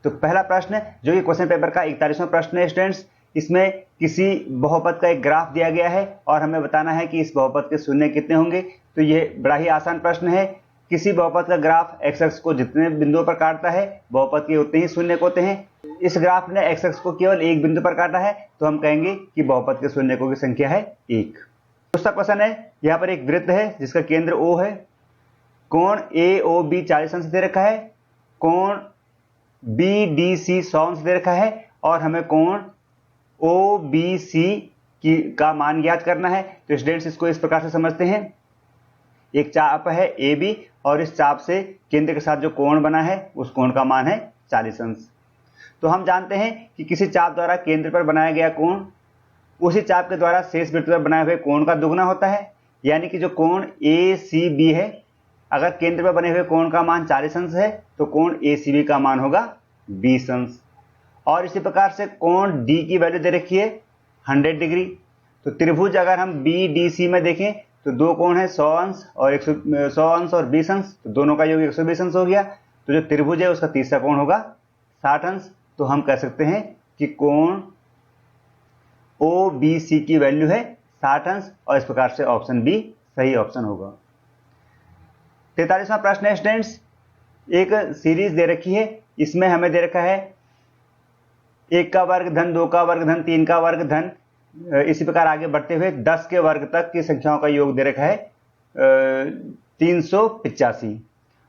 तो पहला प्रश्न जो कि क्वेश्चन पेपर का 41वां प्रश्न है स्टूडेंट्स, इसमें किसी बहुपद का एक ग्राफ दिया गया है और हमें बताना है कि इस बहुपद के शून्य कितने होंगे। तो ये बड़ा ही आसान प्रश्न है। किसी बहुपद का ग्राफ एक्स एक्स को जितने बिंदुओं पर काटता है बहुपद के उतने ही शून्य होते हैं। इस ग्राफ ने एक्स एक्स को केवल एक बिंदु पर काटा है तो हम कहेंगे कि बहुपद के शून्यकों की संख्या है 1। दूसरा क्वेश्चन है, यहाँ पर एक वृत्त है जिसका केंद्र O है, कोण AOB 40 अंश दे रखा है, कोण BDC 100 अंश दे रखा है और हमें कोण OBC का मान ज्ञात करना है। तो स्टूडेंट्स इसको इस प्रकार से समझते हैं, एक चाप है AB और इस चाप से केंद्र के साथ जो कोण बना है उस कोण का मान है 40 अंश। तो हम जानते हैं कि किसी चाप द्वारा केंद्र पर बनाया गया कोण उसी चाप के द्वारा शेष वृत्त पर बनाए हुए कोण का दुगना होता है, यानी कि जो कोण ACB है, अगर केंद्र पर बने हुए कोण का मान 40 अंश है तो कोण ACB का मान होगा 20 अंश। और इसी प्रकार से कोण D की वैल्यू दे रखी है 100 डिग्री। तो त्रिभुज अगर हम BDC में देखें तो दो कोण है 100 अंश और 100 अंश और 20 अंश, तो दोनों का योग 120 अंश हो गया। तो जो त्रिभुज है उसका तीसरा कोण होगा 60 अंश। तो हम कह सकते हैं कि कोण OBC की वैल्यू है 60 अंश और इस प्रकार से ऑप्शन बी सही ऑप्शन होगा। 43वां प्रश्न है स्टूडेंट्स, एक सीरीज दे रखी है, इसमें हमें दे रखा है 1 का वर्ग धन 2 का वर्ग धन 3 का वर्ग धन इसी प्रकार आगे बढ़ते हुए 10 के वर्ग तक की संख्याओं का योग दे रखा है 385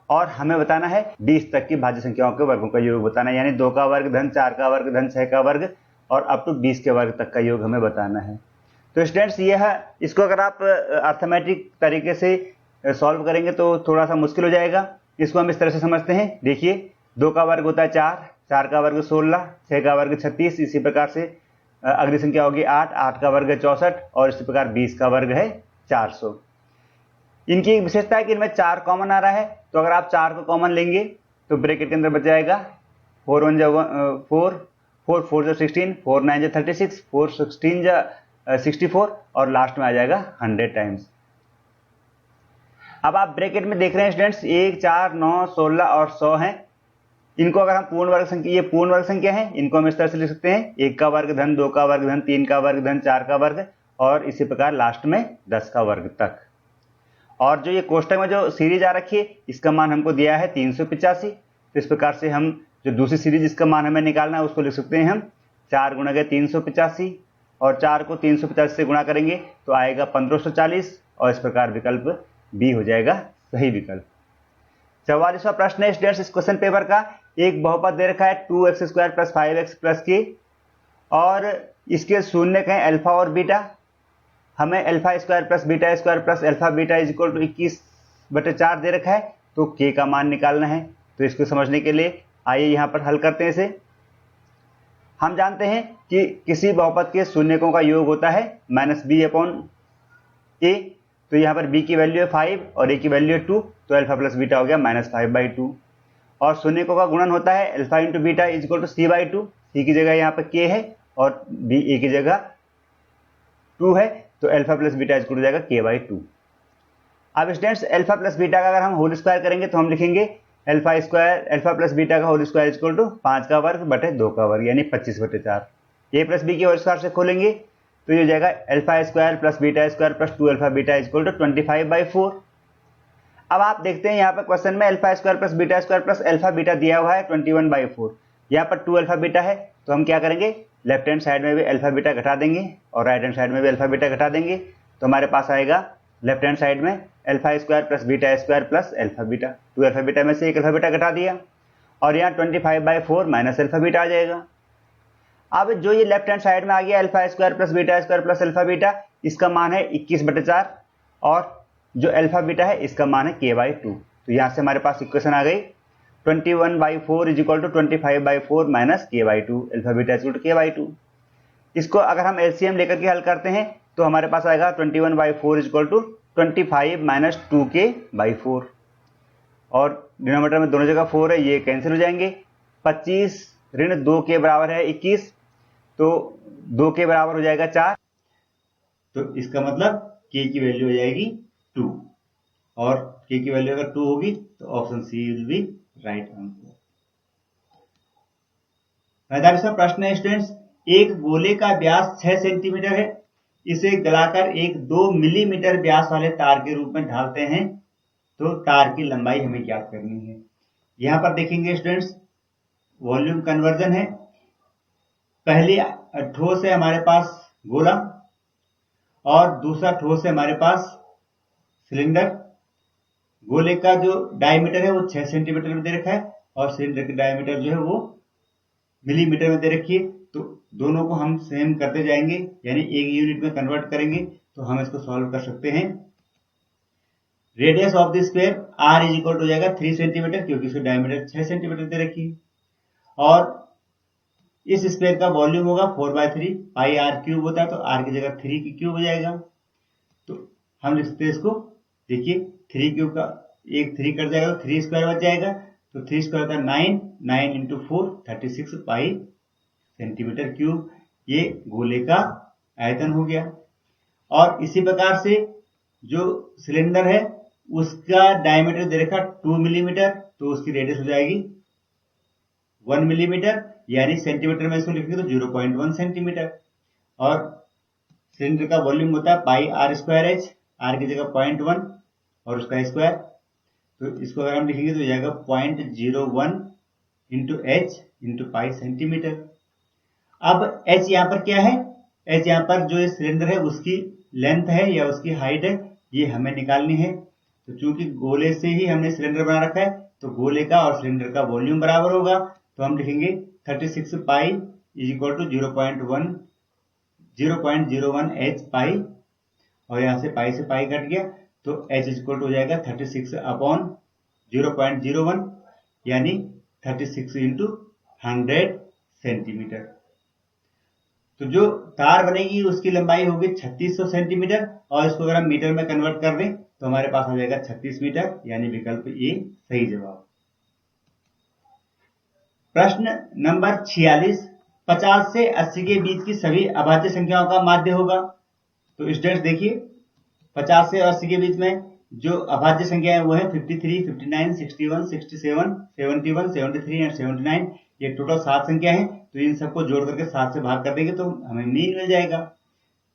और हमें बताना है 20 तक की भाज्य संख्याओं के वर्गों का योग बताना है, यानी 2 का वर्ग धन 4 का वर्ग धन 6 का वर्ग और अप टू 20 के वर्ग तक का योग हमें बताना है। तो स्टूडेंट्स यह इसको अगर आप अर्थमेटिक तरीके से सॉल्व करेंगे तो थोड़ा सा मुश्किल हो जाएगा। इसको हम इस तरह से समझते हैं, देखिए 2 का वर्ग होता है 4, 4 का वर्ग 16, 6 का वर्ग 36, इसी प्रकार से अगली संख्या होगी 8, 8 का वर्ग है 64 और इसी प्रकार 20 का वर्ग है 400। इनकी एक विशेषता है कि इनमें 4 कॉमन आ रहा है, तो अगर आप 4 को कॉमन लेंगे तो ब्रैकेट के अंदर बच जाएगा 4 1 4, 4 4 16, 4 9 36, 4 16 64 और लास्ट में आ जाएगा 100 टाइम्स। अब आप ब्रैकेट में देख रहे हैं स्टूडेंट्स 1 4 9 16 और 100 हैं। इनको अगर हम पूर्ण वर्ग संख्या, ये पूर्ण वर्ग संख्या है, इनको हम इस तरह से लिख सकते हैं 1 का वर्ग धन 2 का वर्ग धन 3 का वर्ग धन 4 का वर्ग और इसी प्रकार लास्ट में 10 का वर्ग तक। और जो ये कोष्टक में जो सीरीज आ रखी है इसका मान हमको दिया है 385। तो इस प्रकार से हम जो दूसरी सीरीज इसका मान हमें निकालना है उसको लिख सकते हैं हम 4 गुणा के 385 और 4 को 385 से गुणा करेंगे तो आएगा 1540 और इस प्रकार विकल्प बी हो जाएगा सही विकल्प। 44वां प्रश्न है स्टूडेंट्स इस क्वेश्चन पेपर का, एक बहुपद दे रखा है 2x square plus 5x plus के और इसके शून्य कहें अल्फा और बीटा। हमें alpha square plus alpha beta is equal to 21/4 दे रखा है, तो के का मान निकालना है। तो इसको समझने के लिए आइए यहाँ पर हल करते हैं इसे। हम जानते हैं कि किसी बहुपद के शून्यकों का योग होता है -b/a। तो यहाँ पर b की वैल्यू है 5 और a की वैल्यू है 2, तो अल्फा प्लस बीटा हो गया -5/2। और शून्यकों का गुणन होता है alpha into beta is equal to c/2। c की जगह यहाँ पर k है और a की जगह 2 है, तो alpha plus beta is equal to जाएगा k/2। अब स्टूडेंट्स अल्फा प्लस बीटा का अगर हम होल स्क्वायर करेंगे तो हम लिखेंगे अल्फा प्लस बीटा का whole square is equal to 5 का वर्ग बटे 2 का वर्ग यानी 25/4। a प्लस बी के होल स्क्वायर से खोलेंगे तो ये हो जाएगा alpha square plus beta square plus 2 alpha beta is equal to 25/4। अब आप देखते हैं यहाँ पर क्वेश्चन में alpha square plus beta square plus alpha beta दिया हुआ है 21/4, यहाँ पर 2 अल्फा बीटा है, तो हम क्या करेंगे लेफ्ट हैंड साइड में भी अल्फा बीटा घटा देंगे और राइट हैंड साइड में भी अल्फा बीटा घटा देंगे। तो हमारे पास आएगा लेफ्ट हैंड साइड में alpha square plus beta square plus alpha beta, 2 alpha beta में से 1 अल्फा बीटा घटा दिया और यहाँ 25/4 माइनस अल्फा बीटा आ जाएगा। अब जो ये लेफ्ट हैंड साइड में आ गया alpha square plus beta square plus alpha beta, इसका मान है 21/4 और जो अल्फा बीटा है इसका मान है k/2। तो यहाँ से हमारे पास इक्वेशन आ गई 21/4 is equal to 25/4 minus k/2, alpha beta is equal to k/2। इसको अगर हम एलसीएम लेकर के हल करते हैं तो हमारे पास आएगा 21/4 is equal to 25 minus 2k/4 और डिनोमिनेटर में दोनों जगह 4 है, ये कैंसिल हो जाएंगे। 25 ऋण 2 के बराबर है 21, तो 2 के बराबर हो जाएगा 4, तो इसका मतलब k की वैल्यू हो जाएगी 2 और k की वैल्यू अगर 2 होगी तो option C will be right answer. 45वां प्रश्न है स्टूडेंट्स, एक गोले का व्यास 6 सेंटीमीटर है, इसे गलाकर एक 2 मिलीमीटर व्यास वाले तार के रूप में ढालते हैं, तो तार की लंबाई हमें ज्ञात करनी है। यहाँ पर देखेंगे स्टूडेंट्स, वॉल्यूम कन्वर्जन है। पहली ठोस है हमारे पास गोला और दूसरा ठोस है हमारे पास सिलेंडर। गोले का जो डायमीटर है वो 6 सेंटीमीटर में दे रखा है और सिलेंडर की डायमीटर जो है वो मिलीमीटर में दे रखी है। तो दोनों को हम सेम करते जाएंगे, यानी एक यूनिट में कन्वर्ट करेंगे, तो हम इसको सॉल्व कर सकते हैं। Radius of the square r is equal to हो जाएगा 3 सेंटीमीटर, क्योंकि इसकी डायमीटर 6 सेंटीमीटर दे रखी है, और इस स्क्वायर का वॉल्यूम होगा 4/3 पाई r क्यूब होता है, तो r की जगह 3 की क्यूब हो जाएगा। तो हम लिख सकते हैं इसको, देखिए 3 क्यूब का एक 3 कट जाएगा, 3 स्क्वायर बच जाएगा, तो 3 स्क्वायर का 9 इंटू 4 36 पाई सेंटीमीटर क्यूब, ये गोले का आयतन हो गया। और इसी प्रकार से जो सिलेंडर है उसका डायमीटर दे रखा 2 मिलीमीटर, तो उसकी रेडियस हो जाएगी 1 मिलीमीटर, यानी सेंटीमीटर में इसको लिखेंगे तो 0.1 सेंटीमीटर। और सिलेंडर का वॉल्यूम होता है पाई r स्क्वायर एच, r की जगह 0.1 और उसका स्क्वायर, तो इसको अगर हम लिखेंगे तो हो जाएगा 0.01 into H into pi centimetre. अब h यहाँ पर क्या है, h यहाँ पर जो सिलेंडर है उसकी लेंथ है या उसकी हाइट है, ये हमें निकालनी है। तो चूंकि गोले से ही हमने सिलेंडर बना रखा है, तो गोले का और सिलेंडर का वॉल्यूम बराबर होगा, तो हम लिखेंगे 36 pi is equal to 0.01 H pi, और यहाँ से पाई कट गया, तो h इज इक्वल टू हो जाएगा 36 अपॉन 0.01, यानी 36 इंटू 100 सेंटीमीटर। तो जो तार बनेगी उसकी लंबाई होगी 3600 सेंटीमीटर, और इसको अगर हम मीटर में कन्वर्ट कर दें तो हमारे पास आ जाएगा 36 मीटर, यानी विकल्प ए सही जवाब। प्रश्न नंबर 46, 50 से 80 के बीच की सभी अभाज्य संख्याओं का माध्य होगा। तो स्टूडेंट्स देखिए, 50 से 80 के बीच में जो अभाज्य संख्या है वो है 53, 59, 61, 67, 71, 73 एंड 79। ये टोटल 7 संख्या है, तो इन सबको जोड़ करके 7 से भाग कर देंगे तो हमें मीन मिल जाएगा।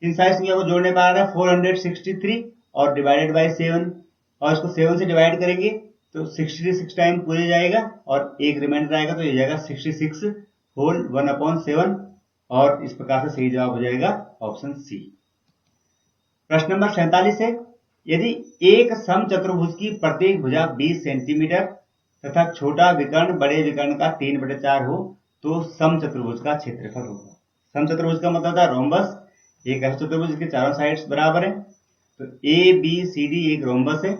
इन सारी संख्या को जोड़ने पर आ रहा है 463 और डिवाइडेड बाई 7, और इसको 7 से डिवाइड करेंगे तो 66 टाइम पूरे जाएगा और एक रिमाइंडर आएगा, तो ये जाएगा 66 होल 1/7, और इस प्रकार से सही जवाब हो जाएगा ऑप्शन सी। प्रश्न नंबर 47 है, यदि एक समचतुर्भुज की प्रत्येक भुजा 20 सेंटीमीटर तथा छोटा विकर्ण बड़े विकर्ण का 3/4 हो, तो समचतुर्भुज का क्षेत्रफल होगा। समचतुर्भुज का मतलब था रोम्बस, एक ऐसा चतुर्भुज जिसके चारों साइड्स बराबर है। तो ए बी सी डी एक रोम्बस है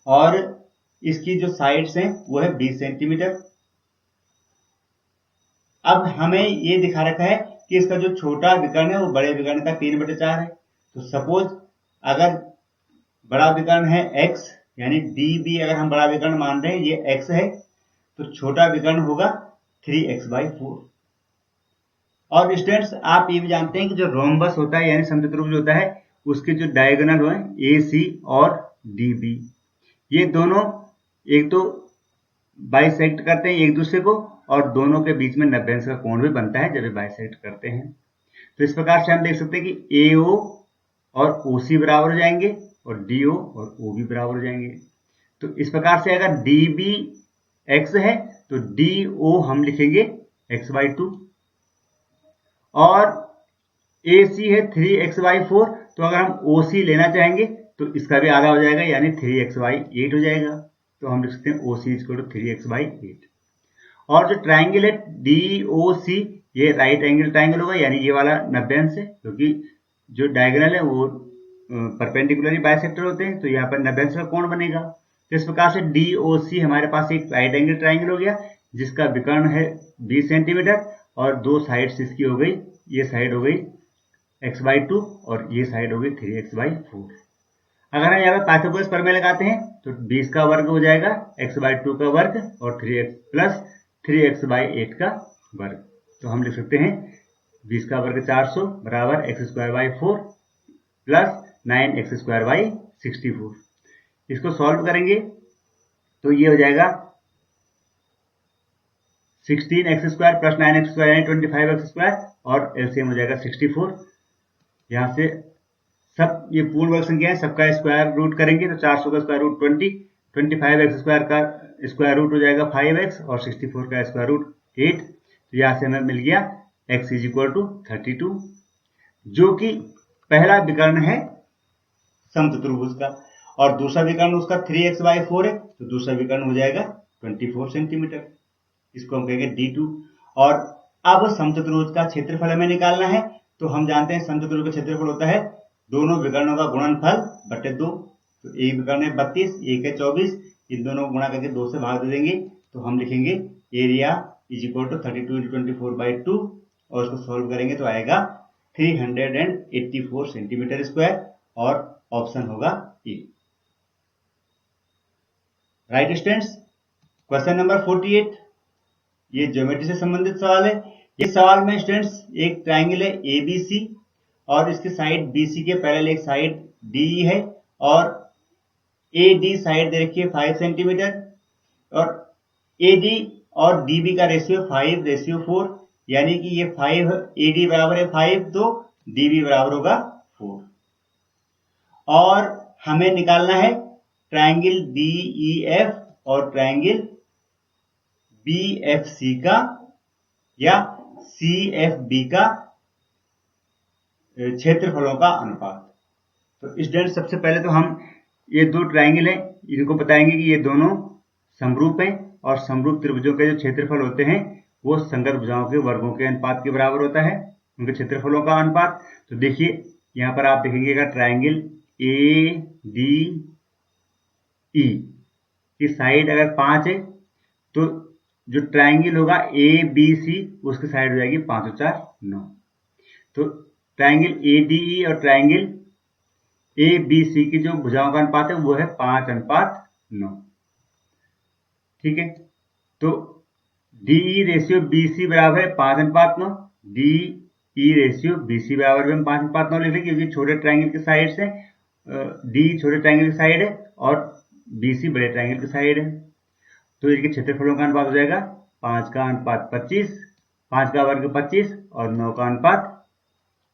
और इसकी जो साइड्स हैं वो है 20 सेंटीमीटर। अब हमें ये दिखा रखा है कि इसका जो छोटा विकर्ण है वो बड़े विकर्ण का 3/4 है। तो सपोज अगर बड़ा विकर्ण है x, यानी DB अगर हम बड़ा विकर्ण मान रहे हैं, ये x है, तो छोटा विकर्ण होगा 3x/4। और स्टूडेंट्स आप ये भी जानते हैं कि जो रोम्बस होता है यानी समचतुर्भुज होता है, उसके जो डायगोनल हो AC और DB, ये दोनों एक तो बाइसेक्ट करते हैं एक दूसरे को, और दोनों के बीच में 90 अंश का कोण भी बनता है जब ये बाइसेक्ट करते हैं। तो इस प्रकार से हम देख सकते हैं कि AO और OC बराबर हो जाएंगे और DO और OB बराबर हो जाएंगे। तो इस प्रकार से अगर DB x है तो DO हम लिखेंगे x/2, और AC है 3x/4, तो अगर हम OC लेना चाहेंगे तो इसका भी आधा हो जाएगा, यानी 3x/8 हो जाएगा। तो हम लिख सकते हैं OC = 3x/8। और जो ट्राइंगल है DOC, ये राइट एंगल ट्राइंगल होगा, यानी ये वाला 90 अंश है, क्योंकि जो डायगोनल है वो परपेंडिकुलरली बाइसेक्टर होते हैं, तो यहाँ पर 90 अंश का कोण बनेगा। तो इस प्रकार से DOC हमारे पास एक राइट एंगल ट्राइंगल हो गया, जिसका विकर्ण है 20 सेंटीमीटर और दो साइड्स इसकी हो गई, ये साइड हो गई x/2 और ये साइड हो गई 3x/4। अगर हम यहाँ पर पाइथागोरस प्रमेय लगाते हैं तो 20 का वर्ग हो जाएगा x/2 का वर्ग और 3x प्लस 3x/8 का वर्ग। तो हम लिख सकते हैं 20 का वर्ग 400 बराबर x²/4 प्लस 9x²/64। इसको सॉल्व करेंगे तो ये हो जाएगा 16x² प्लस 9x² यानी 25x² और एलसीएम हो जाएगा 64। यहाँ से सब ये पूर्ण वर्ग संख्या है, सबका स्क्वायर रूट करेंगे तो 400 का स्क्वायर रूट 20, 25x² का स्क्वायर रूट हो जाएगा 5x और 64 का स्क्वायर रूट 8। तो यहाँ से हमें मिल गया x इज इक्वल टू 32, जो कि पहला विकर्ण है समचतुर्भुज का, और दूसरा विकर्ण उसका 3x/4 है, तो दूसरा विकर्ण हो जाएगा 24 सेंटीमीटर, इसको हम कहेंगे D2। और अब समचतुर्भुज का क्षेत्रफल हमें निकालना है, तो हम जानते हैं समचतुर्भुज का क्षेत्रफल होता है दोनों विकर्णों का गुणनफल बटे 2। तो एक विकर्ण है 32, एक है 24, इन दोनों को गुणा करके 2 से भाग दे देंगे, तो हम लिखेंगे एरिया इज इक्वल टू 32 × 24/2 और उसको सॉल्व करेंगे तो आएगा 384 सेंटीमीटर स्क्वायर और ऑप्शन होगा ए। राइट स्टूडेंट्स, क्वेश्चन नंबर 48, ये ज्योमेट्री से संबंधित सवाल है। इस सवाल में स्टूडेंट्स एक ट्राइंगल है ABC और इसकी साइड BC के पैरेलल एक साइड DE है और AD साइड दे रखी है 5 सेंटीमीटर और AD और DB का रेशियो 5:4, यानी कि ये 5 AD बराबर है 5, तो DB बराबर होगा 4। और हमें निकालना है ट्राइंगल DEF और ट्राइंगल BFC का या CFB का क्षेत्रफलों का अनुपात। तो स्टूडेंट सबसे पहले तो हम ये दो ट्राइंगल हैं, इनको बताएंगे कि ये दोनों समरूप हैं और समरूप त्रिभुजों के जो क्षेत्रफल होते हैं वो संगत भुजाओं के वर्गों के अनुपात के बराबर होता है, उनके क्षेत्रफलों का अनुपात। तो देखिए यहाँ पर आप देखेंगे ट्राइंगल ADE की साइड अगर 5 है तो जो ट्राइंगल होगा ABC उसकी साइड हो जाएगी 5 और 4 9। तो ट्राइंगल ADE और ट्राइंगल ABC की जो भुजाओं का अनुपात है वो है 5:9। ठीक है, तो DE रेशियो BC बराबर है 5:9, DE रेशियो BC बराबर में 5:9 लिख लेंगे क्योंकि छोटे ट्राइंगल की साइड से DE छोटे ट्राइंगल की साइड है और BC बड़े ट्राइंगल की साइड है। तो इनके क्षेत्रफलों का अनुपात हो जाएगा 5 का अनुपात 25, 5 का वर्ग 25 और 9 का अनुपात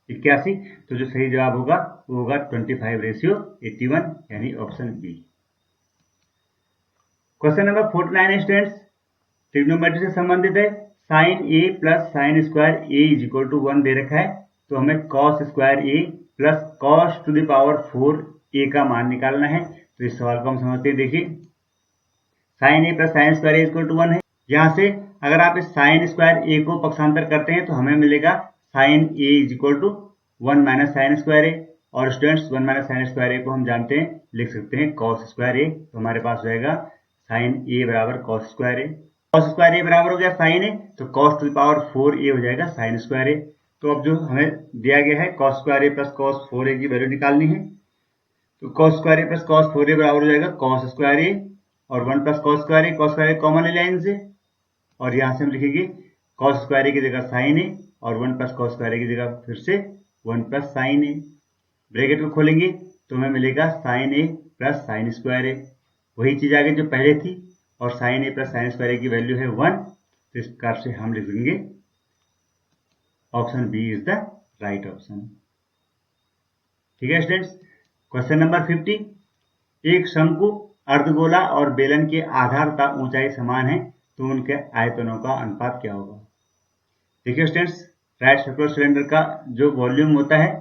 81। तो जो सही जवाब होगा वो होगा 25:81 यानी option B. Question number 49 students trigonometry से संबंधित है। Sine A plus sine square A is equal to 1 दे रखा है, तो हमें cos square A plus cos to the power 4A का मान निकालना है। तो इस सवाल को हम समझते हैं। देखिए sine A plus sine square A equal to 1 है। यहाँ से अगर आप इस साइन स्क्वायर A को पक्षांतर करते हैं तो हमें मिलेगा sine A is equal to 1 minus sine square A, और students 1 minus sine square A को हम जानते हैं लिख सकते हैं कॉस स्क्वायर A। तो हमारे पास हो जाएगा साइन A बराबर cos square A। Cos square A बराबर हो गया साइन A, तो cos to the power 4A हो जाएगा साइन स्क्वायर A। तो अब जो हमें दिया गया है cos square A plus cos 4A की वैल्यू निकालनी है। तो cos square A plus cos 4A बराबर हो जाएगा कॉस स्क्वायर A और 1 plus cos square A common ले लाइन से, और यहाँ से हम लिखेंगे कॉस स्क्वायर A की जगह साइन A और 1 प्लस कॉस स्क्वायर A की जगह फिर से 1 प्लस साइन A। ब्रैकेट को खोलेंगे तो हमें मिलेगा sine A plus sine square A, वही चीज आगे जो पहले थी, और sine A plus sine square A की वैल्यू है 1। तो इस प्रकार से हम लिख देंगे option B is the right option. ठीक है स्टूडेंट्स, क्वेश्चन नंबर 50, एक शंकु अर्धगोला और बेलन के आधार तथा ऊंचाई समान है तो उनके आयतनों का अनुपात क्या होगा। देखिए स्टूडेंट्स, राइट सर्कुलर सिलेंडर का जो वॉल्यूम होता है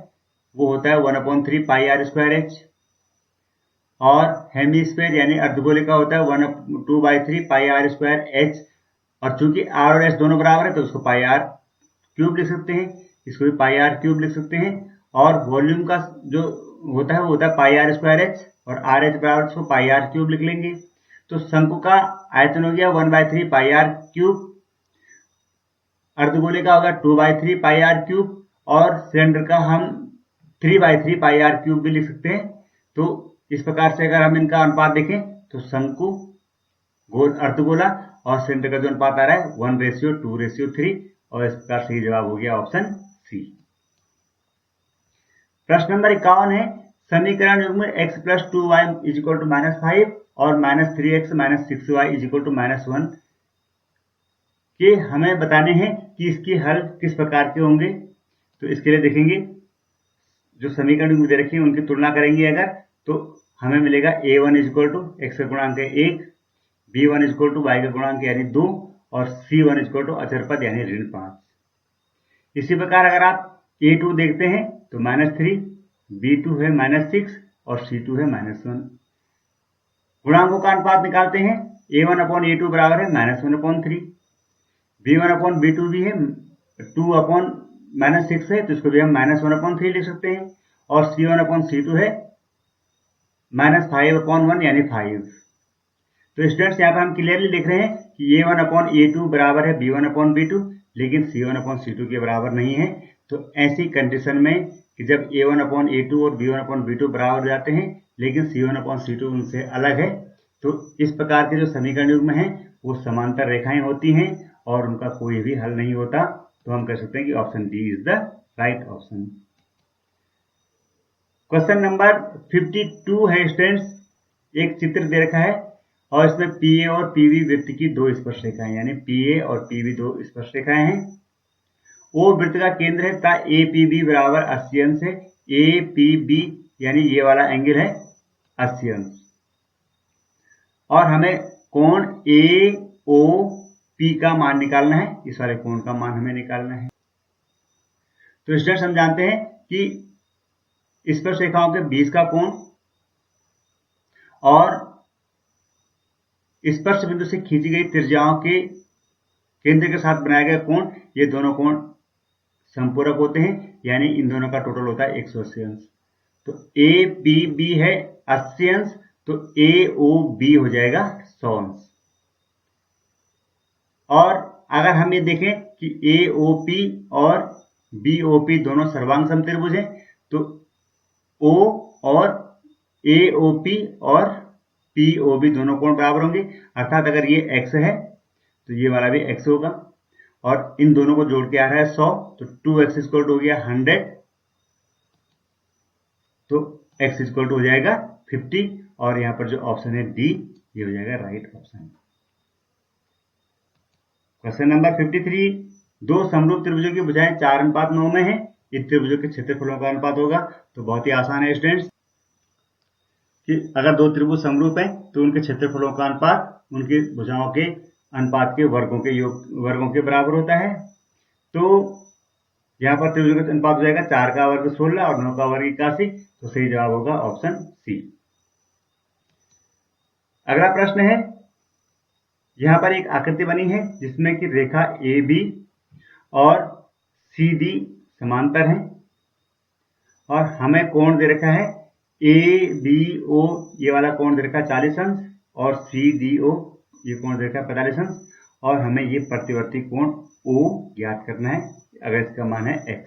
वो होता है 1/3 पाई r स्क्वायर h, और हेमीस्फीयर यानी अर्धगोले का होता है 2/3 पाई r स्क्वायर h, और चूंकि r और h दोनों बराबर है तो उसको पाई r क्यूब लिख सकते हैं, इसको भी पाई r क्यूब लिख सकते हैं। और वॉल्यूम का जो होता है वो होता है पाई r स्क्वायर h, और आर एच बराबर उसको पाई r क्यूब लिख लेंगे। तो शंकु का आयतन हो गया 1/3 पाई r क्यूब, अर्धगोले का होगा 2/3 पाई r क्यूब, और सिलेंडर का हम 3/3 पाई r क्यूब भी लिख सकते हैं। तो इस प्रकार से अगर हम इनका अनुपात देखें तो शंकु अर्धगोला और सिलेंडर का जो अनुपात आ रहा है 1:2:3, और इस प्रकार से जवाब हो गया ऑप्शन सी। प्रश्न नंबर 51 है, समीकरण युग्म x plus 2y is equal to -5 और -3x -6y is equal to -1 कि हमें बताने हैं कि इसके हल किस प्रकार के होंगे। तो इसके लिए देखेंगे जो समीकरण दे रखे हैं उनकी तुलना करेंगे अगर, तो हमें मिलेगा a1 इक्वल टू x का गुणांक है 1, b1 इक्वल टू y का गुणांक यानी 2 और c1 इक्वल टू अचर पद यानी ऋण 5। इसी प्रकार अगर आप a2 देखते हैं तो -3, b2 है -6 और c2 है -1। गुणांकों का अनुपात निकालते हैं, a1/a2 बराबर है -1/3, b1/b2 भी है 2/-6 है तो इसको भी हम -1/3 लिख सकते हैं, और c1/c2 है -5/1 यानी 5। तो स्टूडेंट्स यहाँ पर हम क्लियरली लिख रहे हैं कि a1/a2 बराबर है b1/b2, लेकिन c1/c2 के बराबर नहीं है। तो ऐसी कंडीशन में कि जब a1/a2 और b1/b2 बराबर हो जाते हैं लेकिन c1/c2 उनसे अलग है, तो इस प्रकार के जो समीकरण युग्म हैं वो समांतर रेखाएं होती हैं और उनका कोई भी हल नहीं होता। तो हम कह सकते हैं कि option D is the right option. Question number 52 है स्टूडेंट्स, एक चित्र दे रखा है और इसमें PA और PB वृत्त की दो स्पर्शरेखाएं यानी PA और PB दो स्पर्शरेखाएं हैं। O वृत्त का केंद्र है तथा APB बराबर 80 अंश है। APB यानी ये वाला एंगल है 80 अंश, और हमें कोण AOP का मान निकालना है, इस वाले कोण का मान हमें निकालना है। तो स्टूडेंट्स हम जानते हैं कि स्पर्शरेखाओं के बीच का कोण और स्पर्श बिंदु से खींची गई त्रिज्याओं के केंद्र के साथ बनाया गया कोण, ये दोनों कोण समपूरक होते हैं, यानी इन दोनों का टोटल होता है 180 अंश। तो APB है 80 अंश, तो AOB हो जाएगा 100 अंश। और अगर हम ये देखें कि AOP और BOP दोनों सर्वांग समत्रिभुज हैं, तो O और AOP और POB दोनों कोण बराबर होंगे, अर्थात अगर ये x है तो ये वाला भी x होगा, और इन दोनों को जोड़ के आ रहा है 100, तो 2x इक्वल टू हो गया 100, तो x इक्वल टू हो जाएगा 50, और यहाँ पर जो ऑप्शन है डी ये हो जाएगा राइट ऑप्शन। क्वेश्चन नंबर 53, दो समरूप त्रिभुजों की भुजाएं 4:9 में है, इन त्रिभुजों के क्षेत्रफलों का अनुपात होगा। तो बहुत ही आसान है स्टूडेंट्स कि अगर दो त्रिभुज समरूप हैं तो उनके क्षेत्रफलों का अनुपात उनकी भुजाओं के अनुपात के वर्गों के बराबर होता है। तो यहाँ पर त्रिभुजों का अनुपात हो जाएगा 4 का वर्ग 16 और 9 का वर्ग 81, तो सही जवाब होगा ऑप्शन सी। अगला प्रश्न है, यहाँ पर एक आकृति बनी है जिसमें कि रेखा AB और CD समांतर हैं और हमें कोण दे रखा है ABO, ये वाला कोण दे रखा है 40 अंश, और CDO ये कोण दे रखा है 45 अंश, और हमें ये प्रतिवर्ती कोण O ज्ञात करना है अगर इसका मान है x।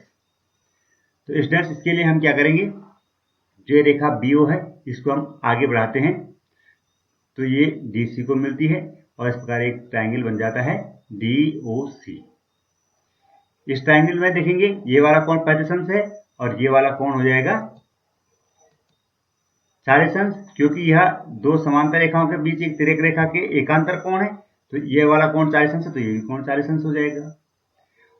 तो स्टूडेंट्स इसके लिए हम क्या करेंगे, जो ये रेखा BO है इसको हम आगे बढ़ाते हैं तो ये DC को मिलती है और इस प्रकार एक ट्रायंगल बन जाता है DOC। इस ट्रायंगल में देखेंगे ये वाला कोण 35 अंश है और ये वाला कोण हो जाएगा 40 अंश, क्योंकि यह दो समांतर रेखाओं के बीच एक तिर्यक रेखा के एकांतर कोण है, तो ये वाला कोण 40 अंश है तो ये भी कोण 40 अंश हो जाएगा।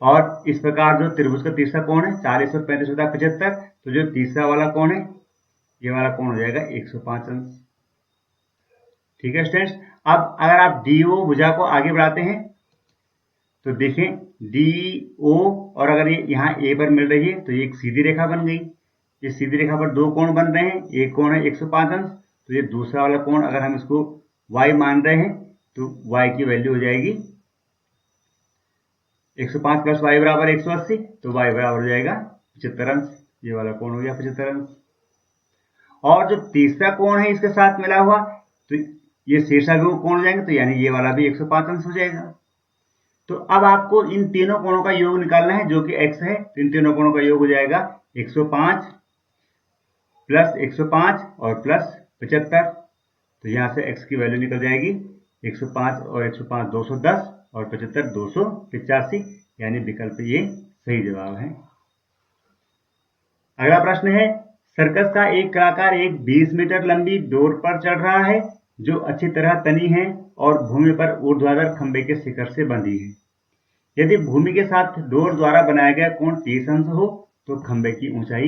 और इस प्रकार जो त्रिभुज का तीसरा कोण है 40 और 35 होता है 75, तो जो तीसरा वाला कोण है ये वाला कोण हो जाएगा 105 अंश। ठीक है स्टूडेंट्स, अब अगर आप DO भुजा को आगे बढ़ाते हैं तो देखें DO, और अगर ये यहाँ A पर मिल रही है तो ये एक सीधी रेखा बन गई। इस सीधी रेखा पर दो कोण बन रहे हैं, एक कोण है 105 अंश, तो ये दूसरा वाला कोण अगर हम इसको y मान रहे हैं तो y की वैल्यू हो जाएगी 105 प्लस y बराबर 180, तो y बराबर हो जाएगा 75 अंश, ये वाला कोण हो गया 75 अंश। और जो तीसरा कोण है इसके साथ मिला हुआ तो ये शीर्षाभिमुख कोण हो जाएंगे, तो यानी ये वाला भी 105 अंश हो जाएगा। तो अब आपको इन तीनों कोणों का योग निकालना है जो कि x है, तो इन तीनों कोणों का योग हो जाएगा 105 प्लस 105 और प्लस 75, तो यहाँ से x की वैल्यू निकल जाएगी 105 और 105 210 और 75 285, यानी विकल्प ये सही जवाब है। अगला प्रश्न है, सर्कस का एक कलाकार एक 20 मीटर लंबी डोर पर चढ़ रहा है जो अच्छी तरह तनी है और भूमि पर ऊर्ध्वाधर खंभे के शिखर से बंधी है। यदि भूमि के साथ डोर द्वारा बनाया गया कोण 30 अंश हो तो खंभे की ऊंचाई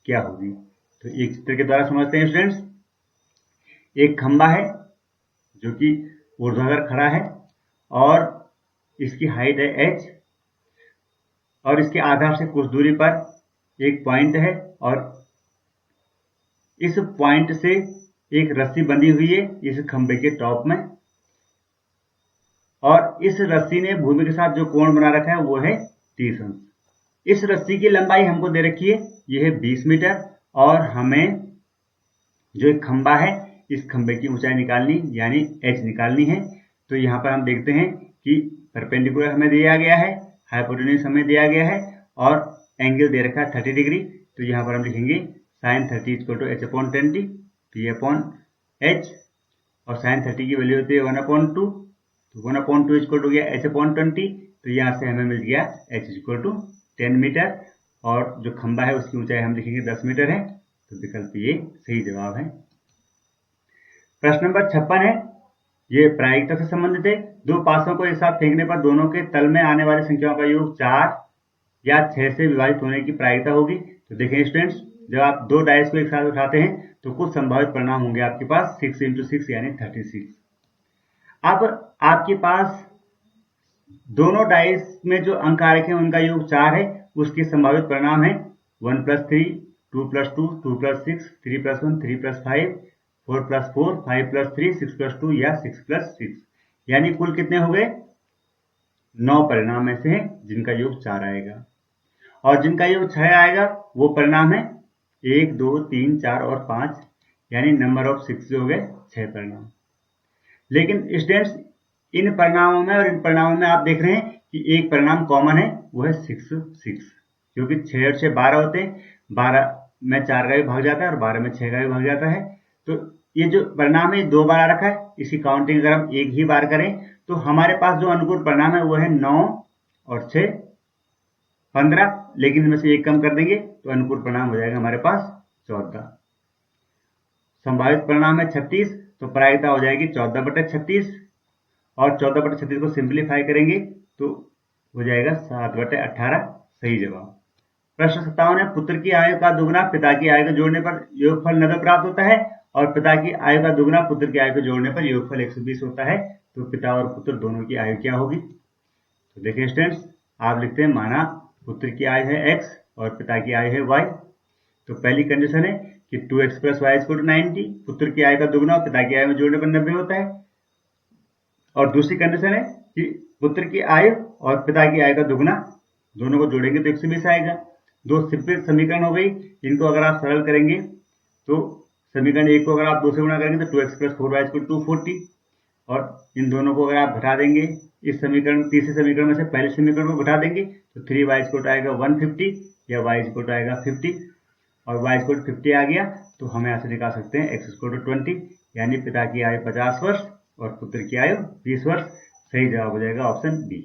क्या होगी। तो एक चित्र के द्वारा समझते हैं स्टूडेंट्स। एक खंभा है जो कि ऊर्ध्वाधर खड़ा है और इसकी हाइट है h और इसके आधार से कुछ दूरी पर एक पॉइंट है और इस पॉइंट से एक रस्सी बंधी हुई है इस खंभे के टॉप में और इस रस्सी ने भूमि के साथ जो कोण बना रखा है वो है 30 अंश। इस रस्सी की लंबाई हमको दे रखी है, ये है 20 मीटर और हमें जो एक खंभा है इस खंभे की ऊंचाई निकालनी यानी h निकालनी है। तो यहाँ पर हम देखते हैं कि परपेंडिकुलर हमें दिया गया है, हाइपोटेन्यूज हमें दिया गया है और एंगल दे रखा है 30 डिग्री। तो यहाँ पर हम लिखेंगे sin 30 = h/20 p/h और sin 30 की वैल्यू होती है 1/2 तो 1/2 इक्वल हो गया h/20। तो यहाँ से हमें मिल गया h = 10 मीटर और जो खंभा है उसकी ऊंचाई हम लिखेंगे 10 मीटर है। तो विकल्प ये सही जवाब है। प्रश्न नंबर 56 है, ये प्रायिकता से संबंधित है। दो पासों को एक साथ फेंकने पर दोनों के तल में आने वाली संख्याओं का योग 4 या 6 से विभाजित होने की प्रायिकता होगी। तो देखें स्टूडेंट्स, जब आप दो डाइस को एक साथ उठाते हैं तो कुछ संभावित परिणाम होंगे आपके पास 6 × 6 यानी 36। अब आपके पास दोनों डाइस में जो अंक आ रखे हैं उनका योग 4 है, उसके संभावित परिणाम है 1 + 3, 2 + 2, 2 + 6, 3 + 1, 3 + 5, 4 + 4, 5 + 3, 6 + 2 या 6 + 6 यानी कुल कितने हो गए 9 परिणाम ऐसे हैं जिनका योग 4 आएगा और जिनका योग 6 आएगा वो परिणाम है 1, 2, 3, 4 और 5 यानी नंबर ऑफ 6 हो गए 6 परिणाम। लेकिन स्टूडेंट्स इन परिणामों में और इन परिणामों में आप देख रहे हैं कि एक परिणाम कॉमन है वो है 6 क्योंकि 6 और 6 12 होते हैं, 12 में 4 का भी भाग जाता है और 12 में 6 का भी भाग जाता है। तो ये जो परिणाम है 2 बार आ रखा है, इसकी काउंटिंग अगर हम एक ही बार करें तो हमारे पास जो अनुकूल परिणाम है वो है 9 और 6 15, लेकिन इनमें से एक कम कर देंगे तो अनुकूल परिणाम हो जाएगा हमारे पास 14। संभावित परिणाम है 36 तो प्रायिकता हो जाएगी 14/36 और 14/36 को सिंप्लीफाई करेंगे तो हो जाएगा 7/18 सही जवाब। प्रश्न 57 है, पुत्र की आयु का दुगना पिता की आयु को जोड़ने पर योगफल 90 प्राप्त होता है और पिता की आयु का दुगना पुत्र की आयु को जोड़ने पर योगफल 120 होता है। तो पिता और पुत्र दोनों की आयु क्या होगी। तो देखिए स्टूडेंट्स, आप लिखते हैं माना पुत्र की आयु है x और पिता की आयु है y। तो पहली कंडीशन है कि 2x + y = 90, पुत्र की आयु का दुगना और पिता की आयु में जोड़ने पर 90 होता है। और दूसरी कंडीशन है कि पुत्र की आयु और पिता की आयु का दुगना दोनों को जोड़ेंगे तो 120 आएगा। दो सिंपल समीकरण हो गई, इनको अगर आप सरल करेंगे तो समीकरण 1 को अगर आप 2 से गुणा करेंगे तो 2x + 4y = 240 और इन दोनों को अगर आप घटा देंगे इस समीकरण तीसरे समीकरण में से पहले समीकरण को घटा देंगे तो 3y = आएगा 150 या y = आएगा 50 और y = 50 आ गया तो हम यहाँ से निकाल सकते हैं x = 20 यानी पिता की आयु 50 वर्ष और पुत्र की आयु 20 वर्ष। सही जवाब हो जाएगा ऑप्शन बी।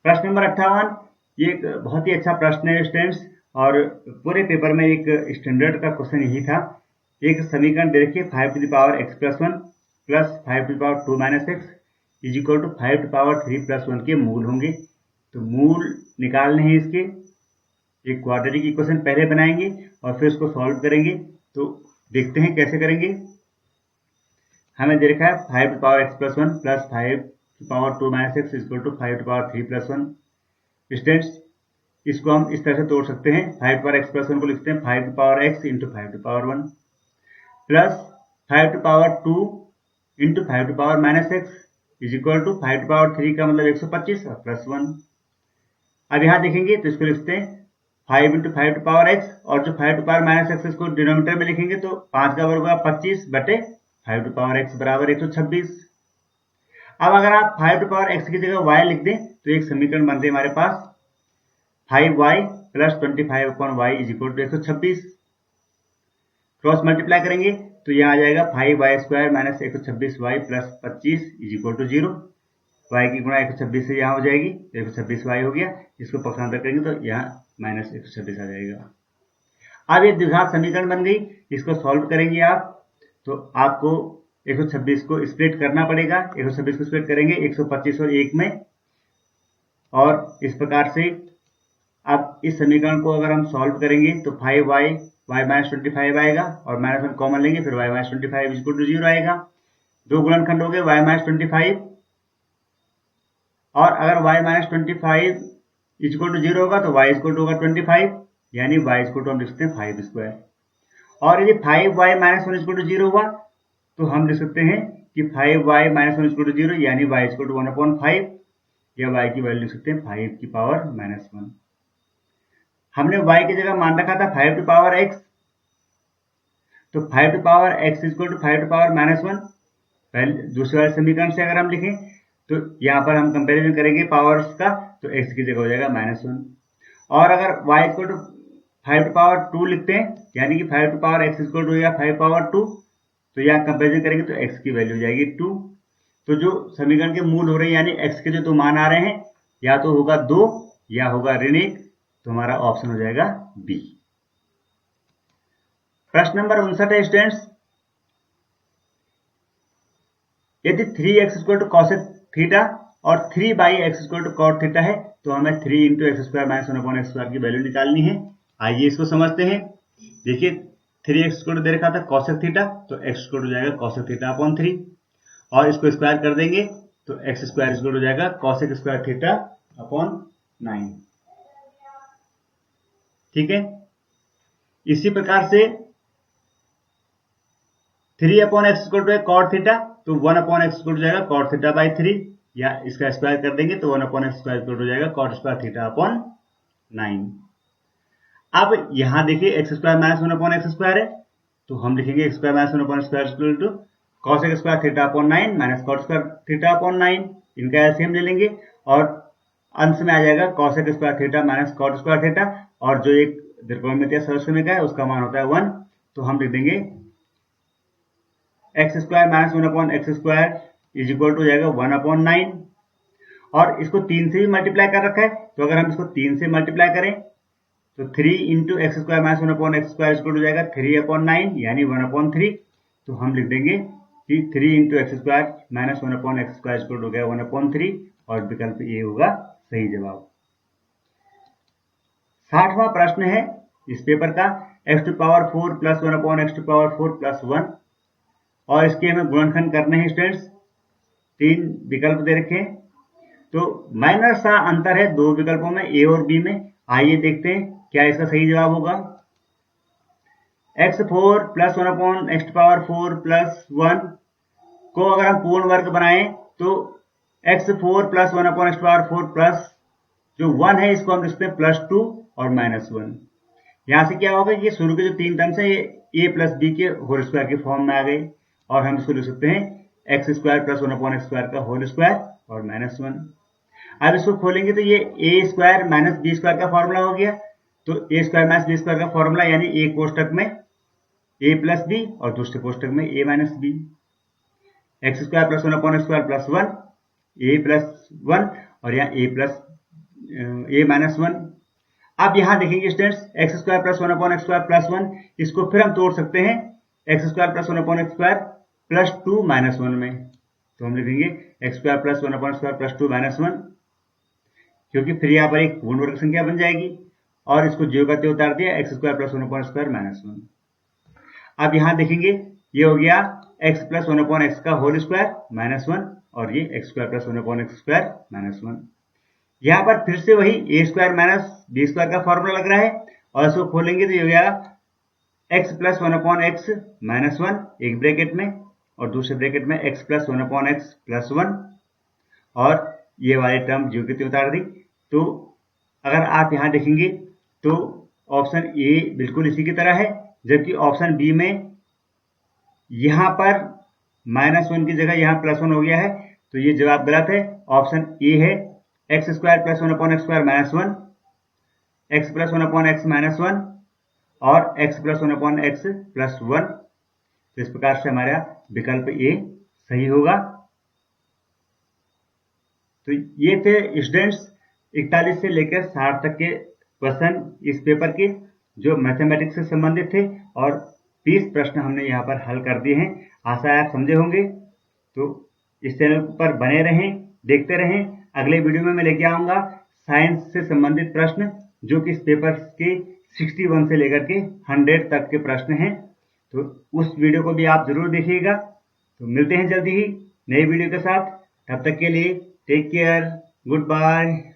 प्रश्न नंबर 58, ये एक बहुत ही अच्छा प्रश्न है स्टूडेंट्स और पूरे पेपर में एक स्टैंडर्ड का क्वेश्चन यही था। एक समीकरण दे रखिए 5x + 1 + 5 - x = 5 3 + 1 के मूल होंगे। तो मूल निकालने हैं इसके, एक क्वाड्रेटिक इक्वेशन पहले बनाएंगे और फिर उसको सॉल्व करेंगे। तो देखते हैं कैसे करेंगे। हमें दे रखा है 5x + 1 + 5 x = 5 3 + 1। स्टूडेंट्स इसको हम इस तरह से तोड़ सकते हैं, 5x + 1 को लिखते हैं 5x × 5 + 1 + 5 2 × 5 x = 5 का मतलब 125 और +1। अब यहाँ देखेंगे तो इसको लिखते हैं 5 × 5 और जो 5 - x इसको डिनोमिनेटर में लिखेंगे तो 5 का वर्ग होगा 25/5 बराबर 126। अब अगर आप 5 की जगह y लिख दें तो एक समीकरण बनते हैं हमारे पास 5y + 25/y = 126। क्रॉस मल्टीप्लाई करेंगे तो यहाँ आ जाएगा 5y² - 126y + 25 = 0। y की गुणा 126 से यहाँ हो जाएगी तो 126y हो गया। इसको पक्षांतर करेंगे तो यहाँ -126 आ जाएगा। अब ये द्विघात समीकरण बन गई, इसको सॉल्व करेंगे आप तो आपको 126 को स्प्लिट करना पड़ेगा। 126 को स्प्लिट करेंगे 125 और 1 में और इस प्रकार से अब इस समीकरण को अगर हम सॉल्व करेंगे तो 5y y-25 आएगा और -1 कॉमन लेंगे, फिर y-25 = 0 आएगा। दो गुणनखंड हो गए y-25, और अगर y-25 = 0 होगा तो y होगा 25, यानी y हम लिख सकते हैं 5²। और यदि 5y-1 = 0 हुआ तो हम लिख सकते हैं कि 5y-1 = 0, यानी y 1/5, या y की वैल्यू लिख सकते हैं 5⁻⁻1। हमने y की जगह मान रखा था 5⁻x, तो 5⁻x = 5⁻1। पहले दूसरे वाले समीकरण से अगर हम लिखें तो यहाँ पर हम कंपैरिजन करेंगे पावर्स का, तो x की जगह हो जाएगा -1। और अगर y = 5/2 लिखते हैं, यानी कि 5⁻x = हो जाएगा 5/2, तो यहाँ कंपैरिजन करेंगे तो x की वैल्यू हो जाएगी 2। तो जो समीकरण के मूल हो रहे हैं, यानी x के जो 2 मान आ रहे हैं, या तो होगा 2 या होगा ऋण 1, तो हमारा ऑप्शन हो जाएगा बी। प्रश्न नंबर 59 है स्टूडेंट्स, यदि 3x = cosec थीटा और 3/x = cot थीटा है, तो हमें 3 × x² - 1/x² की वैल्यू निकालनी है। आइए इसको समझते हैं। देखिए 3x = दे रखा था cosec थीटा, तो x हो जाएगा cosec θ/3, और इसको स्क्वायर कर देंगे तो x² हो जाएगा cosec² θ/9। ठीक है, इसी प्रकार से 3/x = cot थीटा, तो 1/x हो जाएगा cot θ/3, या इसका स्क्वायर कर देंगे तो 1/x² हो जाएगा cot² θ/9। अब यहां देखिए x² - 1/x² है, तो हम लिखेंगे x² - 1/x² cosec² θ/9 - cot² θ/9। इनका एलसीएम ले लेंगे और अंश में आ जाएगा cosec² θ - cot² θ, और जो एक त्रिकोणमितीय सहसंबंध है उसका मान होता है 1, तो हम लिख देंगे x² - 1/x² हो जाएगा 1/9, और इसको 3 से भी मल्टीप्लाई कर रखा है, तो अगर हम इसको 3 से मल्टीप्लाई करें तो 3 × x² - 1/x² हो जाएगा 3/9, यानी 1/3, तो हम लिख देंगे कि 3 × x² - 1/x² हो गया 1/3, और विकल्प ए होगा सही जवाब। 60वां प्रश्न है इस पेपर का, x⁴ + 1/x⁴ + 1, और इसके हमें गुणनखंड करने हैं स्टूडेंट्स। 3 विकल्प दे रखे हैं, तो माइनर सा अंतर है दो विकल्पों में, ए और बी में। आइए देखते हैं क्या इसका सही जवाब होगा। x4 + 1/x⁴ + 1 को अगर हम पूर्ण वर्ग बनाएं तो x4 + 1/x⁴ जो 1 है इसको हम लिखते हैं +2 और -1। यहां से क्या होगा, ये शुरू के जो 3 टर्म्स है ये a + b के होल स्क्वायर के फॉर्म में आ गए, और हम इसको लिख सकते हैं x² + 1/x² का होल स्क्वायर और -1। अब इसको खोलेंगे तो ये a² - b² का फॉर्मूला हो गया, तो a² - b² का फॉर्मूला, यानी एक कोष्टक में a + b और दूसरे कोष्टक में a - b। x² + 1/x² + 1, a + 1, और यहाँ a - 1। अब यहाँ देखेंगे स्टूडेंट्स, x² + 1/x² + 1, इसको फिर हम तोड़ सकते हैं x² + 1/x² + 2 - 1 में, तो हम लिखेंगे x² + 1/x² + 2 - 1, क्योंकि फिर यहाँ पर एक पूर्ण वर्ग संख्या बन जाएगी, और इसको ज्यों का त्यों उतार दिया x² + 1/x² - 1। अब यहाँ देखेंगे ये हो गया x + 1/x का होल स्क्वायर -1, और ये x² + 1/x² - 1। यहाँ पर फिर से वही a² - b² का फॉर्मूला लग रहा है, और इसको खोलेंगे तो ये हो गया x + 1/x - 1 एक ब्रैकेट में, और दूसरे ब्रैकेट में x + 1/x + 1, और ये वाले टर्म ज्यों की त्यों उतार दी। तो अगर आप यहाँ देखेंगे तो ऑप्शन ए बिल्कुल इसी की तरह है, जबकि ऑप्शन बी में यहाँ पर -1 की जगह यहाँ +1 हो गया है, तो ये जवाब गलत है। ऑप्शन ए है x² + 1/x² - 1, x + 1/x - 1 और x + 1/x + 1। तो इस प्रकार से हमारा विकल्प ए सही होगा। तो ये थे स्टूडेंट्स 41 से लेकर 60 तक के क्वेश्चन इस पेपर के, जो मैथमेटिक्स से संबंधित थे, और 30 प्रश्न हमने यहाँ पर हल कर दिए हैं। आशा है आप समझे होंगे। तो इस चैनल पर बने रहें, देखते रहें। अगले वीडियो में मैं लेके आऊँगा साइंस से संबंधित प्रश्न, जो कि इस पेपर के 61 से लेकर के 100 तक के प्रश्न हैं। तो उस वीडियो को भी आप जरूर देखिएगा। तो मिलते हैं जल्दी ही नए वीडियो के साथ। तब तक के लिए टेक केयर, गुड बाय।